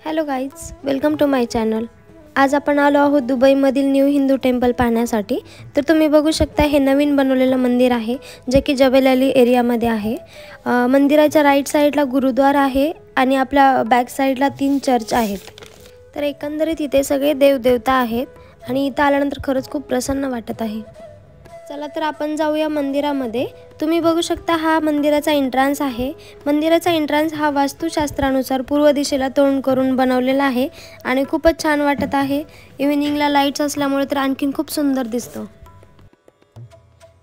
Hello guys, welcome to my channel. आज आपण आलो आहोत दुबईमधील न्यू हिंदू टेम्पल पाहण्यासाठी। तर तुम्ही बघू शकता हे नवीन बनवलेलं मंदिर आहे जे की जबल अली एरियामध्ये आहे। मंदिराच्या राईट साईडला गुरुद्वारा आहे आणि आपल्या बॅक साईडला 3 चर्च आहेत। तर एकंदरीत इथे सगळे देवदेवता आहेत आणि इथं आल्यानंतर खरंच खूप प्रसन्न वाटत आहे। चला तर आपण जाऊया मंदिरामध्ये। तुम्ही बघू शकता हा मंदिराचा एंट्रन्स आहे। मंदिराचा एंट्रन्स हा वास्तुशास्त्रानुसार पूर्व दिशेला तोंड करून बनवलेला आहे आणि खूपच छान वाटत आहे। इव्हिनिंगला लाईट्स असल्यामुळे तर आणखीन खूप सुंदर दिसतं।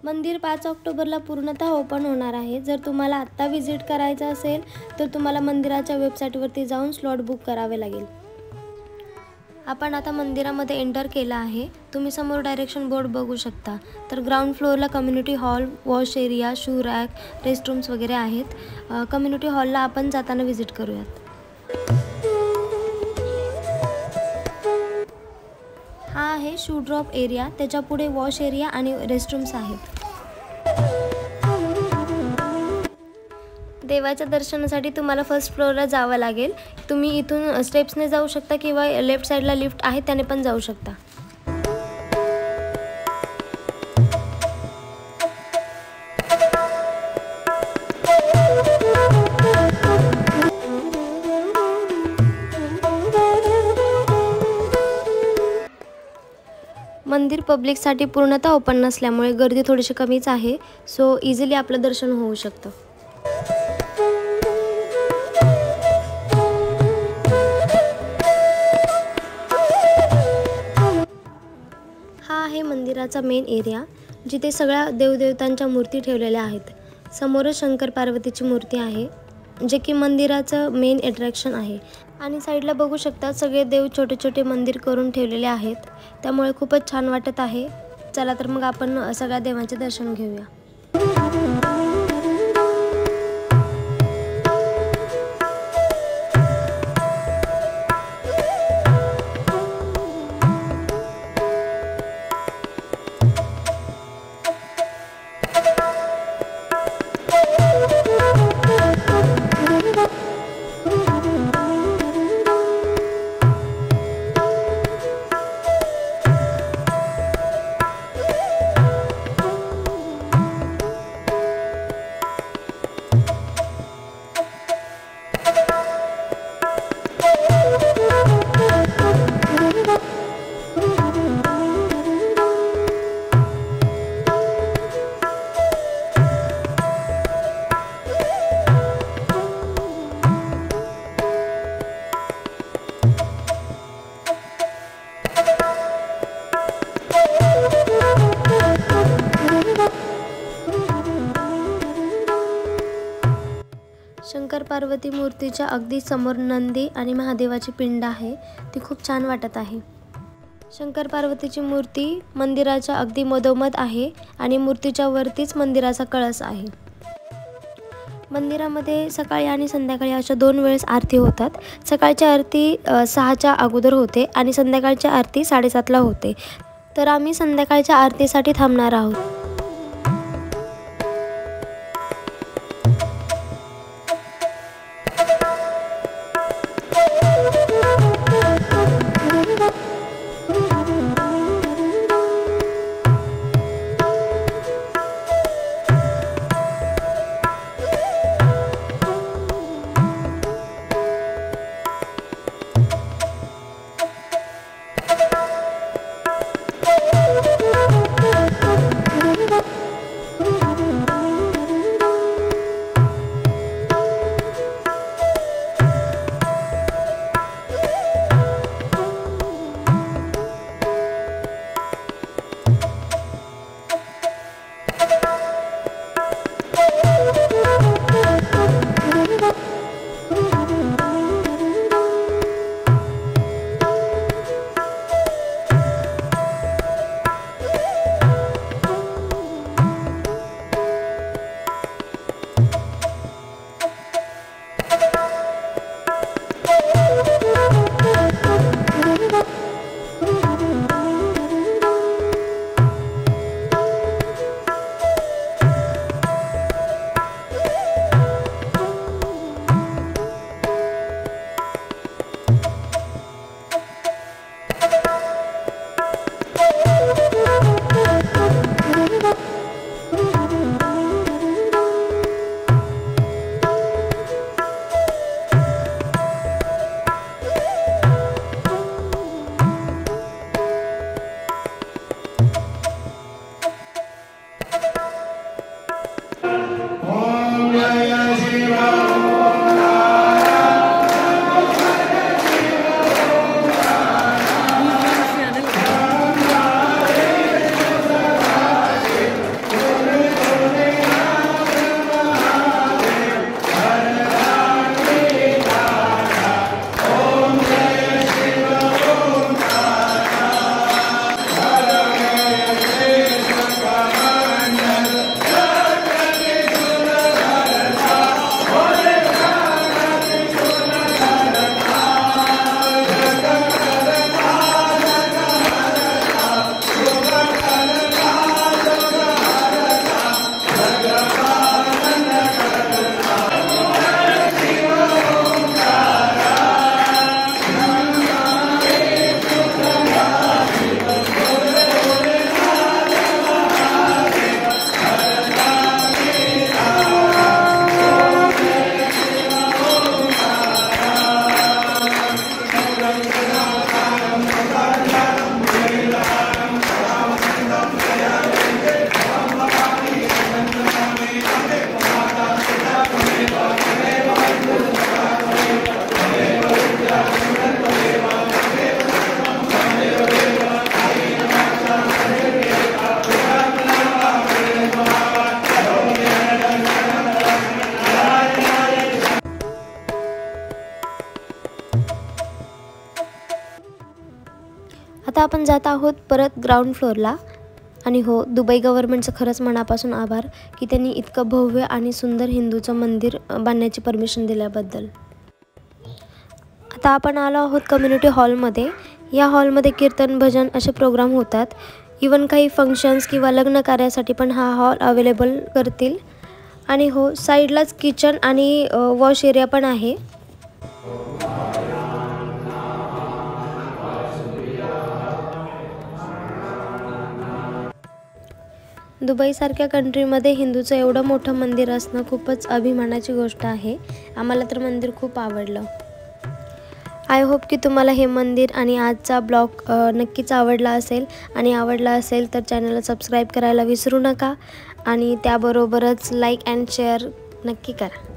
मंदिर 5 ऑक्टोबरला पूर्णतः ओपन होणार आहे। जर तुम्हाला आत्ता व्हिजिट करायचं असेल तर तुम्हाला मंदिराच्या वेबसाईटवरती जाऊन स्लॉट बुक करावे लागेल। आपण आता मंदिरामध्ये एंटर केला आहे। तुम्ही समोर डायरेक्शन बोर्ड बघू शकता। तर ग्राउंड फ्लोअरला community hall, wash area, shoe rack, restrooms वगैरे आहेत। कम्युनिटी हॉलला आपण जाताना व्हिजिट करूयात। हा आहे शू ड्रॉप एरिया, त्याच्या पुढे वॉश एरिया आणि रेस्टरूम्स आहेत। देवाच्या दर्शनासाठी तुम्हाला फर्स्ट फ्लोअरला जावं लागेल। तुम्ही इथून स्टेप्सने जाऊ शकता किंवा लेफ्ट साईडला लिफ्ट आहे त्याने पण जाऊ शकता। मंदिर पब्लिकसाठी पूर्णतः ओपन नसल्यामुळे गर्दी थोडीशी कमीच आहे। सो इझिली आपलं दर्शन होऊ शकतं। हा आहे मंदिराचा मेन एरिया, जिथे सगळ्या देवदेवतांच्या मूर्ती ठेवलेल्या आहेत। समोरच शंकर पार्वतीची मूर्ती आहे जे की मंदिराचं मेन अट्रॅक्शन आहे। आणि साईडला बघू शकता सगळे देव छोटे छोटे मंदिर करून ठेवलेले आहेत, त्यामुळे खूपच छान वाटत आहे। चला तर मग आपण सगळ्या देवांचे दर्शन घेऊया। शंकर पार्वती मूर्तीच्या अगदी समोर नंदी आणि महादेवाची पिंड आहे, ती खूप छान वाटत आहे। शंकर पार्वतीची मूर्ती मंदिराच्या अगदी मधोमध आहे आणि मूर्तीच्या वरतीच मंदिराचा कळस आहे। मंदिरामध्ये सकाळी आणि संध्याकाळी अशा 2 वेळेस आरती होतात। सकाळची आरती 6च्या अगोदर होते आणि संध्याकाळची आरती 7:30ला होते। तर आम्ही संध्याकाळच्या आरतीसाठी थांबणार आहोत। आता आपण जात आहोत परत ग्राउंड फ्लोअरला. आणि हो, दुबई गव्हर्नमेंटचं खरंच मनापासून आभार की त्यांनी इतकं भव्य आणि सुंदर हिंदूचं मंदिर बांधण्याची परमिशन दिल्याबद्दल. आता आपण आलो आहोत कम्युनिटी हॉलमध्ये. या हॉलमध्ये कीर्तन, भजन असे प्रोग्राम होतात. इवन काही फंक्शन्स किंवा लग्न कार्यासाठी पण हा हॉल अवेलेबल करतील. आणि हो, साईडलाच किचन आणि वॉश एरिया पण आहे. दुबईसारख्या कंट्रीमध्ये हिंदूचं एवढं मोठं मंदिर असणं खूपच अभिमानाची गोष्ट आहे. आम्हाला तर मंदिर खूप आवडलं. आय होप की तुम्हाला हे मंदिर आणि आजचा ब्लॉग नक्कीच आवडला असेल. आणि आवडला असेल तर चॅनलला सबस्क्राईब करायला विसरू नका. आणि त्याबरोबरच लाईक अँड शेअर नक्की करा.